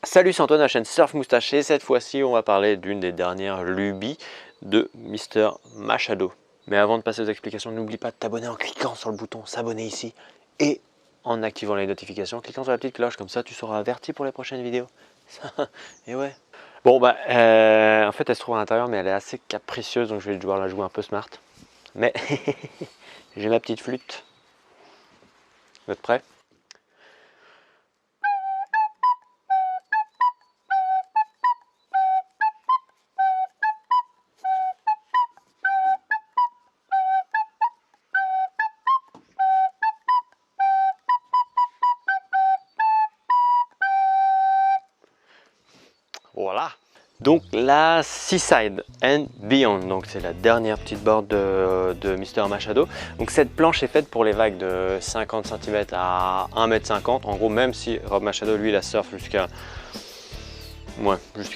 Salut, c'est Antoine de la chaîne Surf Moustache et cette fois-ci on va parler d'une des dernières lubies de Mister Machado. Mais avant de passer aux explications, n'oublie pas de t'abonner en cliquant sur le bouton s'abonner ici et en activant les notifications, cliquant sur la petite cloche, comme ça tu seras averti pour les prochaines vidéos. Et ouais. Bon en fait elle se trouve à l'intérieur mais elle est assez capricieuse donc je vais devoir la jouer un peu smart. Mais j'ai ma petite flûte. Vous êtes prêts? Voilà. Donc la Seaside and Beyond, donc c'est la dernière petite board de Mister Machado. Donc cette planche est faite pour les vagues de 50 cm à 1,50 m. En gros, même si Rob Machado lui la surfe jusqu'à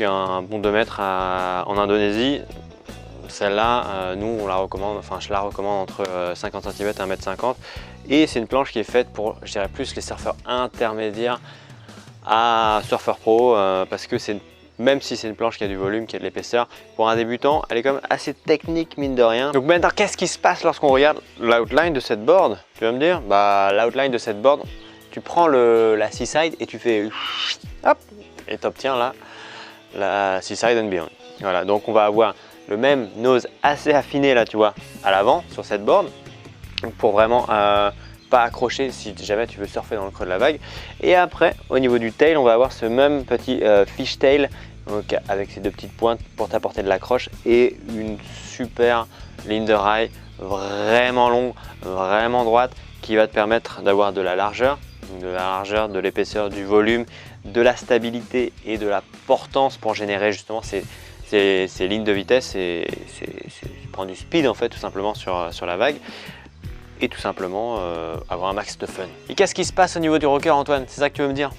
un bon 2 mètres en Indonésie, celle-là, nous on la recommande, enfin je la recommande entre 50 cm et 1,50 m. Et c'est une planche qui est faite pour, je dirais plus les surfeurs intermédiaires à surfeur pro, parce que c'est même si c'est une planche qui a du volume, qui a de l'épaisseur, pour un débutant, elle est quand même assez technique mine de rien. Donc maintenant, qu'est-ce qui se passe lorsqu'on regarde l'outline de cette board? Tu vas me dire, l'outline de cette board, tu prends la Seaside et tu fais hop, et tu obtiens là la Seaside and Beyond. Voilà, donc on va avoir le même nose assez affiné là, tu vois, à l'avant sur cette board, pour vraiment pas accrocher si jamais tu veux surfer dans le creux de la vague. Et après, au niveau du tail, on va avoir ce même petit fish tail, donc avec ces deux petites pointes pour t'apporter de l'accroche et une super ligne de rail vraiment longue, vraiment droite, qui va te permettre d'avoir de la largeur, de l'épaisseur, du volume, de la stabilité et de la portance pour générer justement ces lignes de vitesse et prendre du speed en fait tout simplement sur la vague. Et tout simplement avoir un max de fun. Et qu'est-ce qui se passe au niveau du rocker, Antoine? C'est ça que tu veux me dire?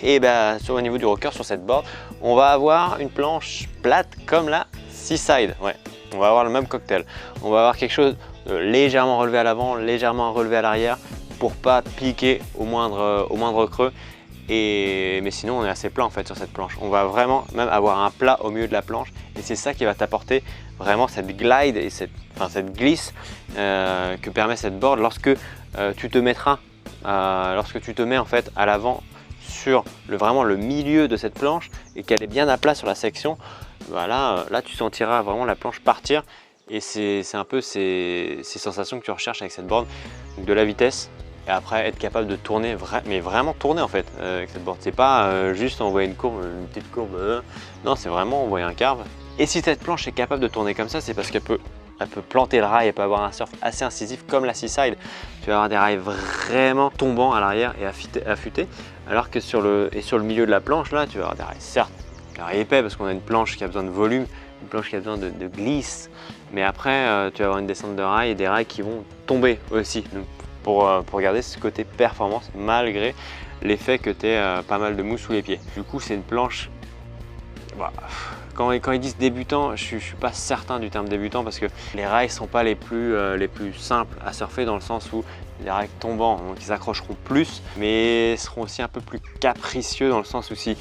Et au niveau du rocker, sur cette board, on va avoir une planche plate comme la Seaside. Ouais, on va avoir le même cocktail. On va avoir quelque chose de légèrement relevé à l'avant, légèrement relevé à l'arrière, pour pas piquer au moindre creux. Mais sinon on est assez plat en fait sur cette planche. On va vraiment même avoir un plat au milieu de la planche et c'est ça qui va t'apporter vraiment cette glide et cette glisse que permet cette board lorsque tu te mettras, lorsque tu te mets en fait à l'avant sur vraiment le milieu de cette planche et qu'elle est bien à plat sur la section. Voilà, là tu sentiras vraiment la planche partir et c'est un peu ces sensations que tu recherches avec cette board. Donc de la vitesse. Et après être capable de tourner, mais vraiment tourner en fait avec cette board. C'est pas juste envoyer une petite courbe, non, c'est vraiment envoyer un carve. Et si cette planche est capable de tourner comme ça, c'est parce qu'elle peut planter le rail, elle peut avoir un surf assez incisif comme la Seaside. Tu vas avoir des rails vraiment tombants à l'arrière et affûtés, alors que sur le milieu de la planche là, tu vas avoir des rails certes, des rails épais parce qu'on a une planche qui a besoin de volume, une planche qui a besoin de glisse, mais après tu vas avoir une descente de rails et des rails qui vont tomber aussi. Donc, pour garder ce côté performance malgré l'effet que tu aies pas mal de mousse sous les pieds. Du coup c'est une planche, quand ils disent débutant, je ne suis pas certain du terme débutant parce que les rails ne sont pas les plus simples à surfer dans le sens où les rails tombants, donc ils accrocheront plus mais seront aussi un peu plus capricieux dans le sens où si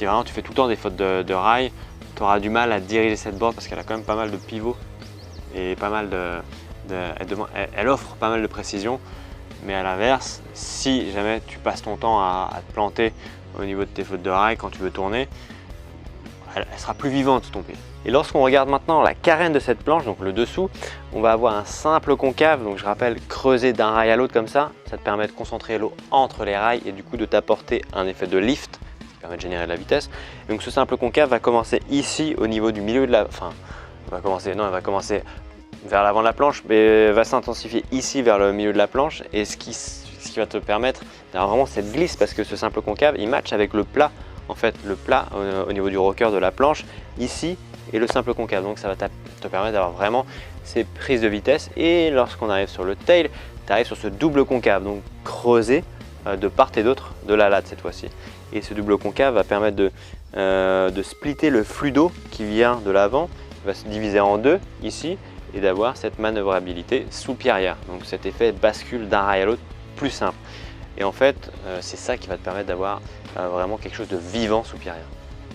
vraiment tu fais tout le temps des fautes de rails, tu auras du mal à diriger cette board parce qu'elle a quand même pas mal de pivots et pas mal elle offre pas mal de précision. Mais à l'inverse, si jamais tu passes ton temps à te planter au niveau de tes fautes de rail quand tu veux tourner, elle sera plus vivante ton pied. Et lorsqu'on regarde maintenant la carène de cette planche, donc le dessous, on va avoir un simple concave, donc je rappelle creuser d'un rail à l'autre comme ça te permet de concentrer l'eau entre les rails et du coup de t'apporter un effet de lift qui permet de générer de la vitesse. Et donc ce simple concave va commencer ici au niveau du milieu de la... elle va commencer vers l'avant de la planche, mais va s'intensifier ici vers le milieu de la planche et ce qui va te permettre d'avoir vraiment cette glisse parce que ce simple concave il match avec le plat en fait, le plat au niveau du rocker de la planche ici et le simple concave, donc ça va te permettre d'avoir vraiment ces prises de vitesse. Et lorsqu'on arrive sur le tail, tu arrives sur ce double concave, donc creusé de part et d'autre de la latte cette fois-ci, et ce double concave va permettre de splitter le flux d'eau qui vient de l'avant, va se diviser en deux ici et d'avoir cette manœuvrabilité sous pied arrière, donc cet effet bascule d'un rail à l'autre plus simple. Et en fait c'est ça qui va te permettre d'avoir vraiment quelque chose de vivant sous pied arrière.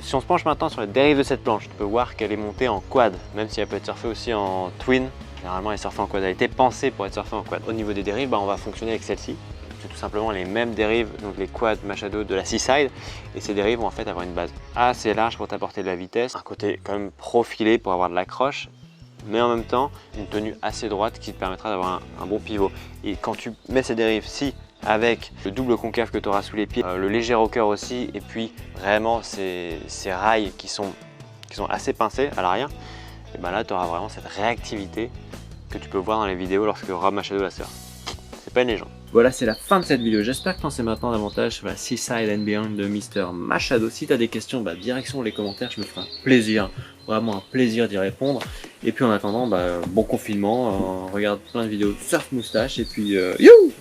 Si on se penche maintenant sur les dérives de cette planche, tu peux voir qu'elle est montée en quad, même si elle peut être surfée aussi en twin. Généralement elle est surfée en quad, elle a été pensée pour être surfée en quad. Au niveau des dérives, on va fonctionner avec celle-ci. C'est tout simplement les mêmes dérives, donc les quad Machado de la Seaside. Et ces dérives vont en fait avoir une base assez large pour t'apporter de la vitesse, un côté quand même profilé pour avoir de l'accroche, mais en même temps une tenue assez droite qui te permettra d'avoir un bon pivot. Et quand tu mets ces dérives-ci avec le double concave que tu auras sous les pieds, le léger rocker aussi, et puis vraiment ces rails qui sont assez pincés à l'arrière, et ben là tu auras vraiment cette réactivité que tu peux voir dans les vidéos lorsque Rob Machado la surfe. C'est pas une légende. Voilà, c'est la fin de cette vidéo. J'espère que tu en sais maintenant davantage sur la Seaside and Beyond de Mr Machado. Si tu as des questions, direction les commentaires, je me ferai un plaisir, vraiment un plaisir d'y répondre. Et puis en attendant, bon confinement, regarde plein de vidéos de surf moustache et puis you!